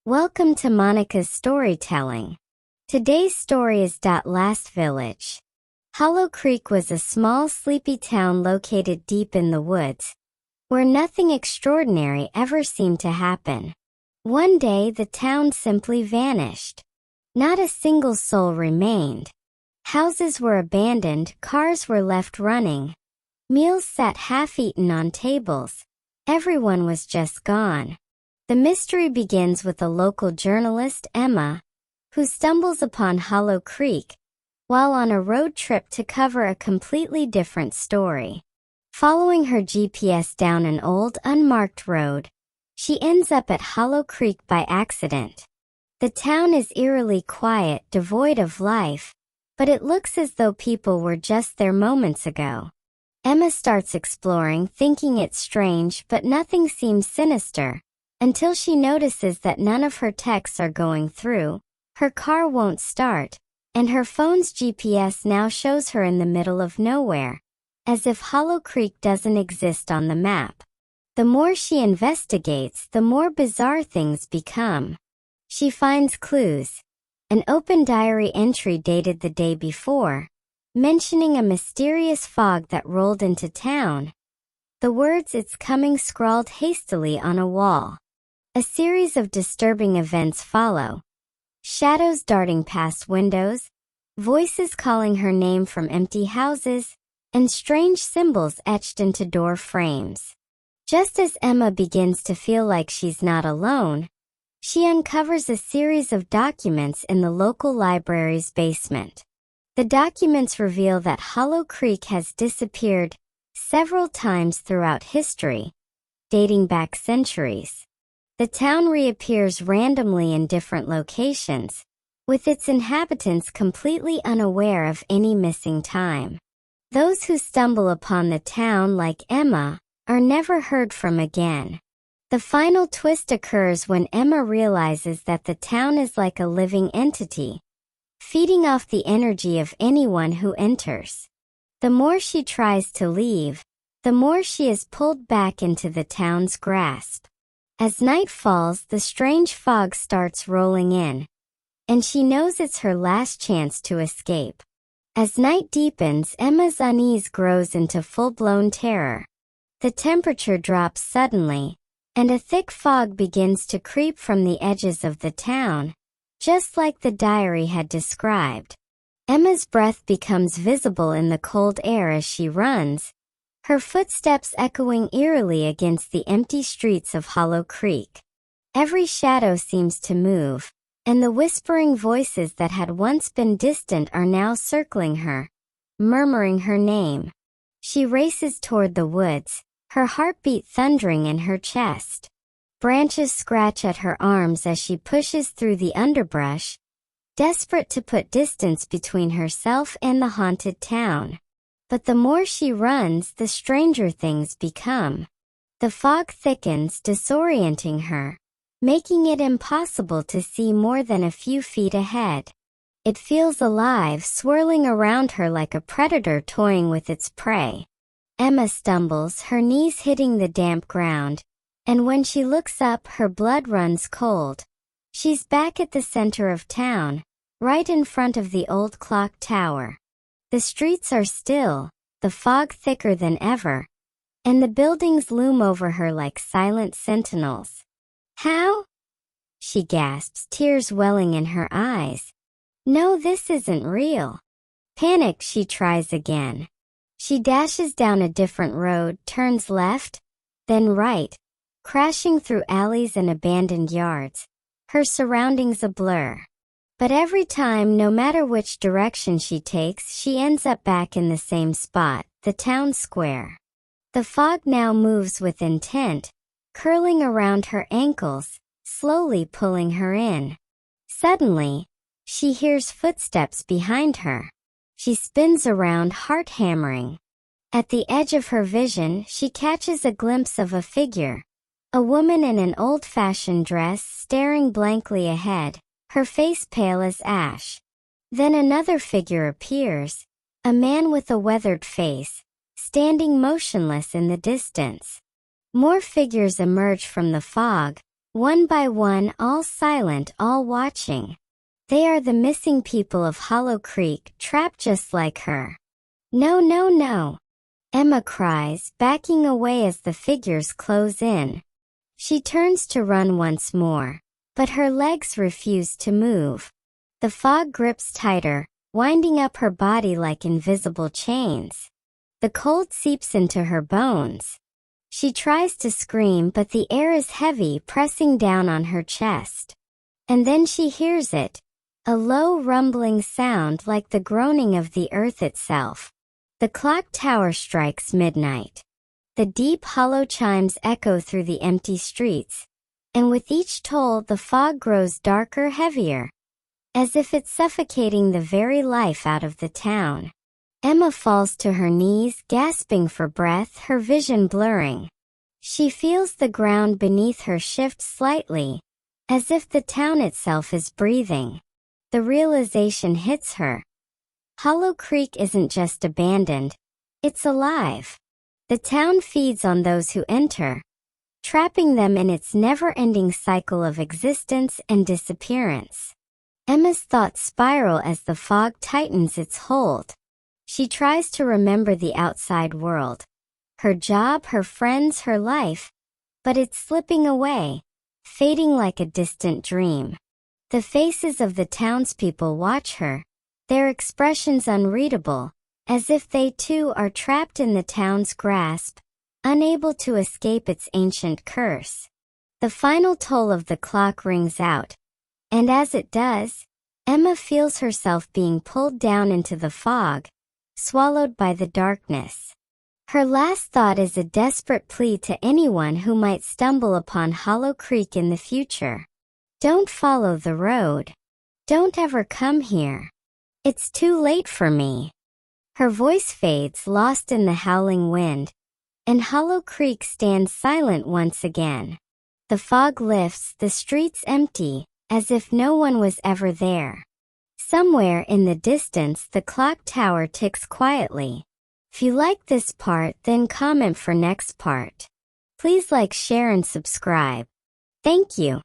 Welcome to Monica's storytelling. Today's story is Last Village. Hollow Creek was a small, sleepy town located deep in the woods, where nothing extraordinary ever seemed to happen. One day, the town simply vanished. Not a single soul remained. Houses were abandoned, cars were left running. Meals sat half-eaten on tables. Everyone was just gone. The mystery begins with a local journalist, Emma, who stumbles upon Hollow Creek while on a road trip to cover a completely different story. Following her GPS down an old, unmarked road, she ends up at Hollow Creek by accident. The town is eerily quiet, devoid of life, but it looks as though people were just there moments ago. Emma starts exploring, thinking it's strange, but nothing seems sinister, until she notices that none of her texts are going through, her car won't start, and her phone's GPS now shows her in the middle of nowhere, as if Hollow Creek doesn't exist on the map. The more she investigates, the more bizarre things become. She finds clues. An open diary entry dated the day before, mentioning a mysterious fog that rolled into town. The words "It's coming" scrawled hastily on a wall. A series of disturbing events follow. Shadows darting past windows, voices calling her name from empty houses, and strange symbols etched into door frames. Just as Emma begins to feel like she's not alone, she uncovers a series of documents in the local library's basement. The documents reveal that Hollow Creek has disappeared several times throughout history, dating back centuries. The town reappears randomly in different locations, with its inhabitants completely unaware of any missing time. Those who stumble upon the town, like Emma, are never heard from again. The final twist occurs when Emma realizes that the town is like a living entity, feeding off the energy of anyone who enters. The more she tries to leave, the more she is pulled back into the town's grasp. As night falls, the strange fog starts rolling in, and she knows it's her last chance to escape. As night deepens, Emma's unease grows into full-blown terror. The temperature drops suddenly, and a thick fog begins to creep from the edges of the town, just like the diary had described. Emma's breath becomes visible in the cold air as she runs, her footsteps echoing eerily against the empty streets of Hollow Creek. Every shadow seems to move, and the whispering voices that had once been distant are now circling her, murmuring her name. She races toward the woods, her heartbeat thundering in her chest. Branches scratch at her arms as she pushes through the underbrush, desperate to put distance between herself and the haunted town. But the more she runs, the stranger things become. The fog thickens, disorienting her, making it impossible to see more than a few feet ahead. It feels alive, swirling around her like a predator toying with its prey. Emma stumbles, her knees hitting the damp ground, and when she looks up, her blood runs cold. She's back at the center of town, right in front of the old clock tower. The streets are still, the fog thicker than ever, and the buildings loom over her like silent sentinels. "How?" she gasps, tears welling in her eyes. "No, this isn't real." Panicked, she tries again. She dashes down a different road, turns left, then right, crashing through alleys and abandoned yards, her surroundings a blur. But every time, no matter which direction she takes, she ends up back in the same spot, the town square. The fog now moves with intent, curling around her ankles, slowly pulling her in. Suddenly, she hears footsteps behind her. She spins around, heart hammering. At the edge of her vision, she catches a glimpse of a figure, a woman in an old-fashioned dress staring blankly ahead, her face pale as ash. Then another figure appears, a man with a weathered face, standing motionless in the distance. More figures emerge from the fog, One by one, all silent, all watching. They are the missing people of Hollow Creek, trapped just like her. No, no, no. Emma cries, backing away as the figures close in. She turns to run once more, but her legs refuse to move. The fog grips tighter, winding up her body like invisible chains. The cold seeps into her bones. She tries to scream, but the air is heavy, pressing down on her chest. And then she hears it, a low rumbling sound like the groaning of the earth itself. The clock tower strikes midnight. The deep hollow chimes echo through the empty streets, and with each toll the fog grows darker, heavier, as if it's suffocating the very life out of the town. Emma falls to her knees, gasping for breath, her vision blurring. She feels the ground beneath her shift slightly, as if the town itself is breathing. The realization hits her. Hollow Creek isn't just abandoned, it's alive. The town feeds on those who enter, trapping them in its never-ending cycle of existence and disappearance. Emma's thoughts spiral as the fog tightens its hold. She tries to remember the outside world, her job, her friends, her life, but it's slipping away, fading like a distant dream. The faces of the townspeople watch her, their expressions unreadable, as if they too are trapped in the town's grasp, unable to escape its ancient curse. The final toll of the clock rings out, and as it does, Emma feels herself being pulled down into the fog, swallowed by the darkness. Her last thought is a desperate plea to anyone who might stumble upon Hollow Creek in the future. Don't follow the road. Don't ever come here. It's too late for me. Her voice fades, lost in the howling wind, and Hollow Creek stands silent once again. The fog lifts, the streets empty, as if no one was ever there. Somewhere in the distance, the clock tower ticks quietly. If you like this part, then comment for next part. Please like, share, and subscribe. Thank you.